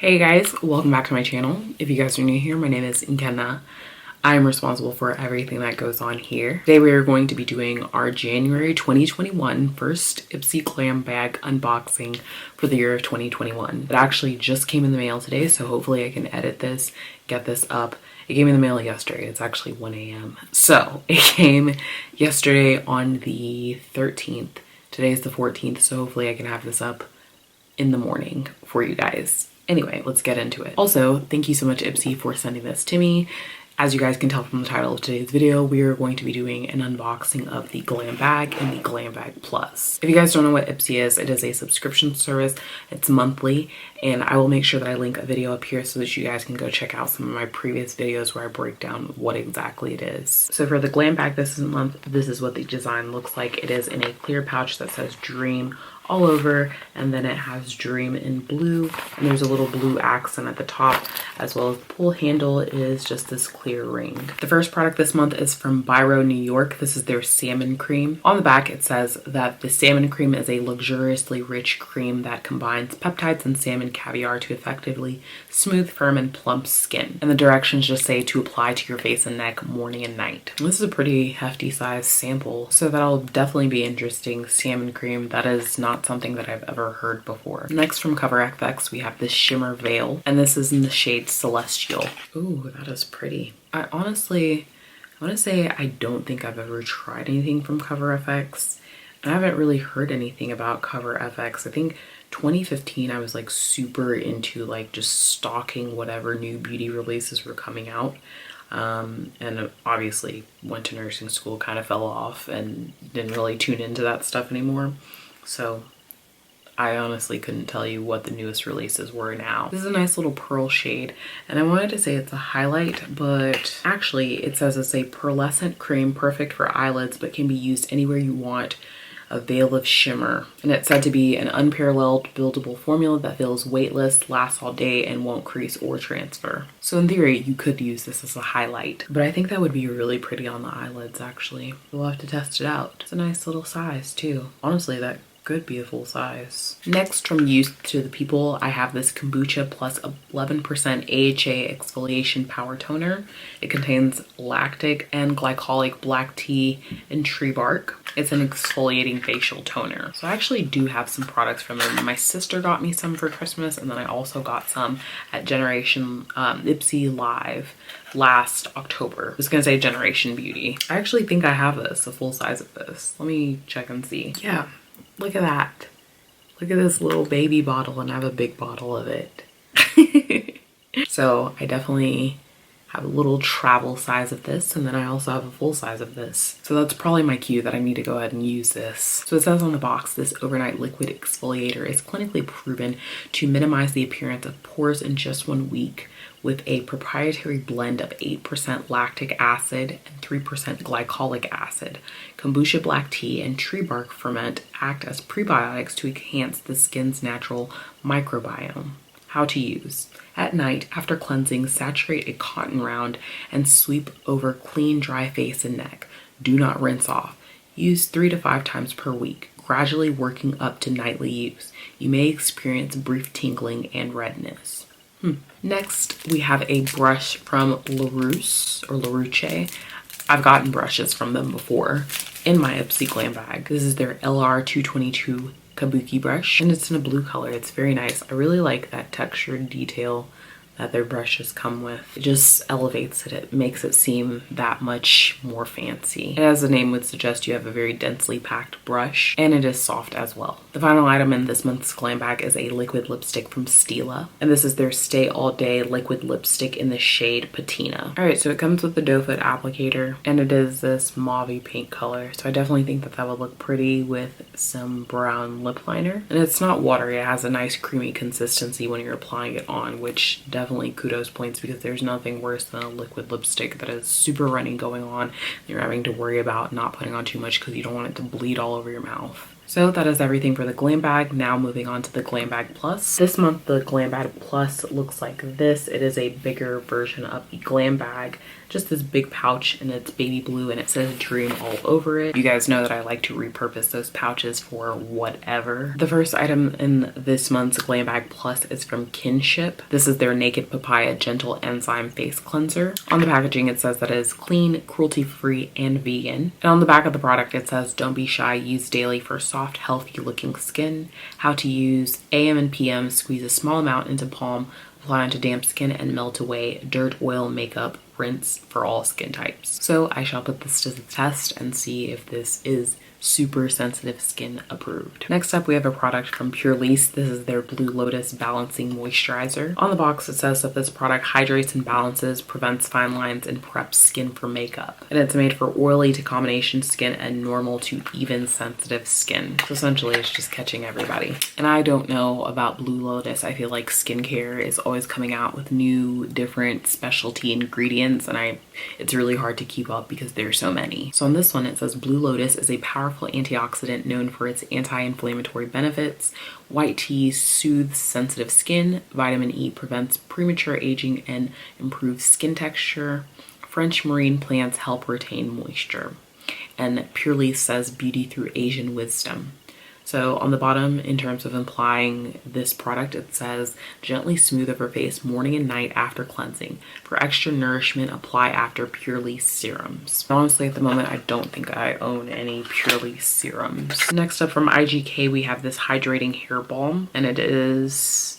Hey guys, welcome back to my channel. If you guys are new here, my name is Nkenna. I'm responsible for everything that goes on here. Today we are going to be doing our January 2021 first Ipsy Glam Bag unboxing for the year of 2021. It actually just came in the mail today, so hopefully I can edit this, get this up. It came in the mail yesterday. It's actually 1 a.m. So it came yesterday on the 13th. Today's the 14th, so hopefully I can have this up in the morning for you guys. Anyway, let's get into it. Also, thank you so much, Ipsy, for sending this to me. As you guys can tell from the title of today's video, we are going to be doing an unboxing of the Glam Bag and the Glam Bag Plus. If you guys don't know what Ipsy is, it is a subscription service. It's monthly, and I will make sure that I link a video up here so that you guys can go check out some of my previous videos where I break down what exactly it is. So for the Glam Bag this month, this is what the design looks like. It is in a clear pouch that says Dream all over, and then it has Dream in blue, and there's a little blue accent at the top, as well as the pull handle is just this clear ring. The first product this month is from BYROE, New York. This is their salmon cream. On the back it says that the salmon cream is a luxuriously rich cream that combines peptides and salmon caviar to effectively smooth, firm, and plump skin. And the directions just say to apply to your face and neck morning and night. This is a pretty hefty size sample, so that'll definitely be interesting. Salmon cream, that is not something that I've ever heard before. Next, from CoverFX, we have this shimmer veil, and this is in the shade Celestial. Ooh, that is pretty. I want to say I don't think I've ever tried anything from CoverFX. I haven't really heard anything about CoverFX. I think 2015 I was like super into like just stalking whatever new beauty releases were coming out. And obviously went to nursing school, kind of fell off and didn't really tune into that stuff anymore. So I honestly couldn't tell you what the newest releases were now. This is a nice little pearl shade, and I wanted to say it's a highlight, but actually it says it's a pearlescent cream perfect for eyelids but can be used anywhere you want. A veil of shimmer, and it's said to be an unparalleled buildable formula that feels weightless, lasts all day, and won't crease or transfer. So in theory you could use this as a highlight, but I think that would be really pretty on the eyelids. Actually, we'll have to test it out. It's a nice little size too. Honestly, that could be a full size. Next, from Youth to the People, I have this Kombucha plus 11% AHA exfoliation power toner. It contains lactic and glycolic black tea and tree bark. It's an exfoliating facial toner. So I actually do have some products from them. My sister got me some for Christmas, and then I also got some at Generation Ipsy Live last October. I was gonna say Generation Beauty. I actually think I have this, a full size of this. Let me check and see. Yeah. Look at that. Look at this little baby bottle, and I have a big bottle of it. So I definitely have a little travel size of this, and then I also have a full size of this. So that's probably my cue that I need to go ahead and use this. So it says on the box, this overnight liquid exfoliator is clinically proven to minimize the appearance of pores in just 1 week with a proprietary blend of 8% lactic acid and 3% glycolic acid. Kombucha black tea and tree bark ferment act as prebiotics to enhance the skin's natural microbiome. How to use. At night, after cleansing, saturate a cotton round and sweep over clean, dry face and neck. Do not rinse off. Use 3 to 5 times per week, gradually working up to nightly use. You may experience brief tingling and redness. Next, we have a brush from LARUCE or LARUCE. I've gotten brushes from them before in my Ipsy Glam Bag. This is their LR222 Kabuki brush, and it's in a blue color. It's very nice. I really like that textured detail that their brushes come with. It just elevates it. It makes it seem that much more fancy. And as the name would suggest, you have a very densely packed brush, and it is soft as well. The final item in this month's Glam Bag is a liquid lipstick from STILA, and this is their Stay All Day liquid lipstick in the shade Patina. All right, so it comes with the doe foot applicator, and it is this mauve pink color. So I definitely think that that would look pretty with some brown lip liner. And it's not watery. It has a nice creamy consistency when you're applying it on, which definitely kudos points, because there's nothing worse than a liquid lipstick that is super runny going on and you're having to worry about not putting on too much because you don't want it to bleed all over your mouth. So that is everything for the Glam Bag. Now moving on to the Glam Bag Plus. This month the Glam Bag Plus looks like this. It is a bigger version of the Glam Bag. Just this big pouch, and it's baby blue and it says dream all over it. You guys know that I like to repurpose those pouches for whatever. The first item in this month's Glam Bag Plus is from KINSHIP. This is their Naked Papaya Gentle Enzyme Face Cleanser. On the packaging it says that it is clean, cruelty-free, and vegan. And on the back of the product it says don't be shy, use daily for soft, healthy looking skin. How to use AM and PM, squeeze a small amount into palm, apply onto damp skin and melt away dirt, oil, makeup, rinse for all skin types. So I shall put this to the test and see if this is super sensitive skin approved. Next up we have a product from PURLISSE. This is their Blue Lotus Balancing Moisturizer. On the box it says that this product hydrates and balances, prevents fine lines, and preps skin for makeup. And it's made for oily to combination skin and normal to even sensitive skin. So essentially it's just catching everybody. And I don't know about Blue Lotus. I feel like skincare is always coming out with new different specialty ingredients, and it's really hard to keep up because there's so many. So on this one it says Blue Lotus is a powerful antioxidant known for its anti-inflammatory benefits. White tea soothes sensitive skin. Vitamin E prevents premature aging and improves skin texture. French marine plants help retain moisture. And PURLISSE says beauty through Asian wisdom. So on the bottom, in terms of implying this product, it says gently smooth over face morning and night after cleansing. For extra nourishment, apply after PURLISSE serums. Honestly, at the moment, I don't think I own any PURLISSE serums. Next up from IGK, we have this hydrating hair balm, and it is,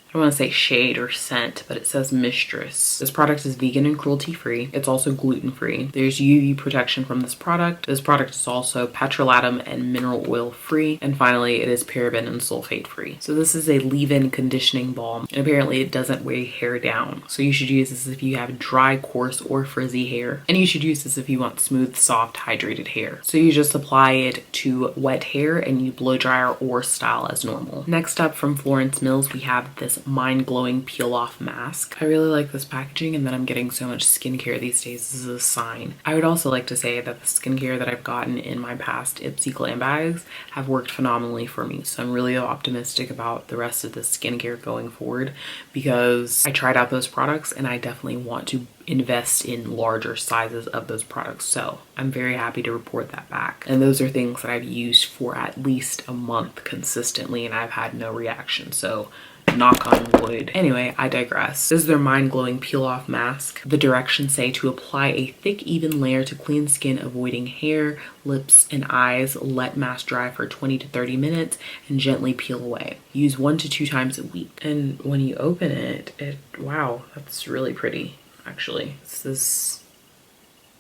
I don't want to say shade or scent, but it says Mistress. This product is vegan and cruelty free. It's also gluten free. There's UV protection from this product. This product is also petrolatum and mineral oil free. And finally, it is paraben and sulfate free. So this is a leave-in conditioning balm, and apparently it doesn't weigh hair down. So you should use this if you have dry, coarse, or frizzy hair. And you should use this if you want smooth, soft, hydrated hair. So you just apply it to wet hair and you blow dryer or style as normal. Next up from Florence Mills, we have this Mind Glowing Peel Off Mask. I really like this packaging, and that I'm getting so much skincare these days is a sign. I would also like to say that the skincare that I've gotten in my past Ipsy Glam bags have worked phenomenally for me. So I'm really optimistic about the rest of the skincare going forward, because I tried out those products and I definitely want to invest in larger sizes of those products. So I'm very happy to report that back. And those are things that I've used for at least a month consistently, and I've had no reaction. So knock on wood. Anyway, I digress. This is their Mind Glowing Peel Off Mask. The directions say to apply a thick, even layer to clean skin, avoiding hair, lips, and eyes. Let mask dry for 20 to 30 minutes and gently peel away. Use 1 to 2 times a week. And when you open it, wow, that's really pretty, actually. It's this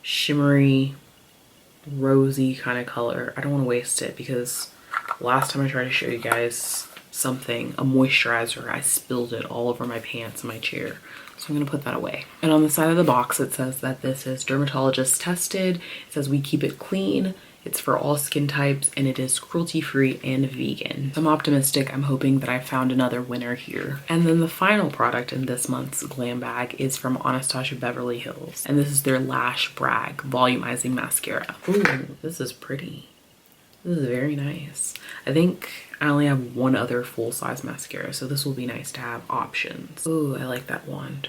shimmery, rosy kind of color. I don't want to waste it because last time I tried to show you guys something, a moisturizer, I spilled it all over my pants and my chair. So I'm gonna put that away. And on the side of the box, it says that this is dermatologist tested. It says we keep it clean. It's for all skin types, and it is cruelty-free and vegan. I'm optimistic. I'm hoping that I found another winner here. And then the final product in this month's Glam Bag is from Anastasia Beverly Hills. And this is their Lash Brag Volumizing Mascara. Ooh, this is pretty. This is very nice. I think I only have one other full-size mascara, so this will be nice to have options. Ooh, I like that wand.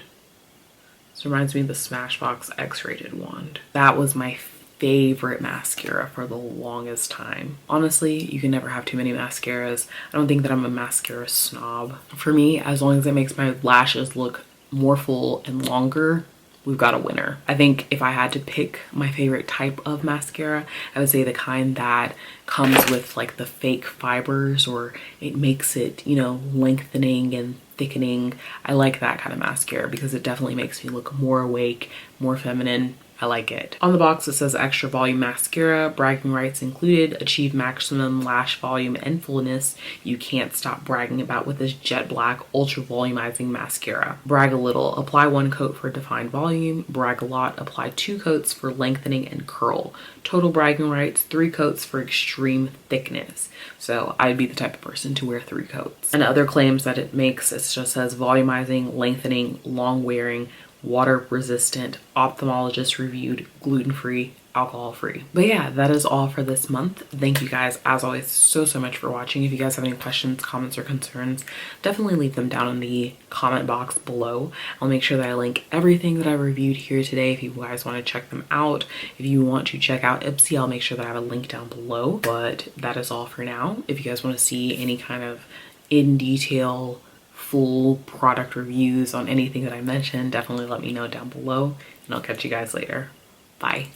This reminds me of the Smashbox X-rated wand. That was my favorite mascara for the longest time. Honestly, you can never have too many mascaras. I don't think that I'm a mascara snob. For me, as long as it makes my lashes look more full and longer, we've got a winner. I think if I had to pick my favorite type of mascara, I would say the kind that comes with like the fake fibers, or it makes it, you know, lengthening and thickening. I like that kind of mascara because it definitely makes me look more awake, more feminine. I like it. On the box it says extra volume mascara, bragging rights included, achieve maximum lash volume and fullness you can't stop bragging about with this jet black ultra volumizing mascara. Brag a little, apply 1 coat for defined volume. Brag a lot, apply 2 coats for lengthening and curl. Total bragging rights, 3 coats for extreme thickness. So I'd be the type of person to wear 3 coats. And other claims that it makes, it just says volumizing, lengthening, long wearing, water resistant, ophthalmologist reviewed, gluten-free, alcohol free. But yeah, that is all for this month. Thank you guys as always so much for watching. If you guys have any questions, comments, or concerns, definitely leave them down in the comment box below. I'll make sure that I link everything that I reviewed here today if you guys want to check them out. If you want to check out Ipsy, I'll make sure that I have a link down below. But that is all for now. If you guys want to see any kind of in detail full product reviews on anything that I mentioned, definitely let me know down below, and I'll catch you guys later. Bye.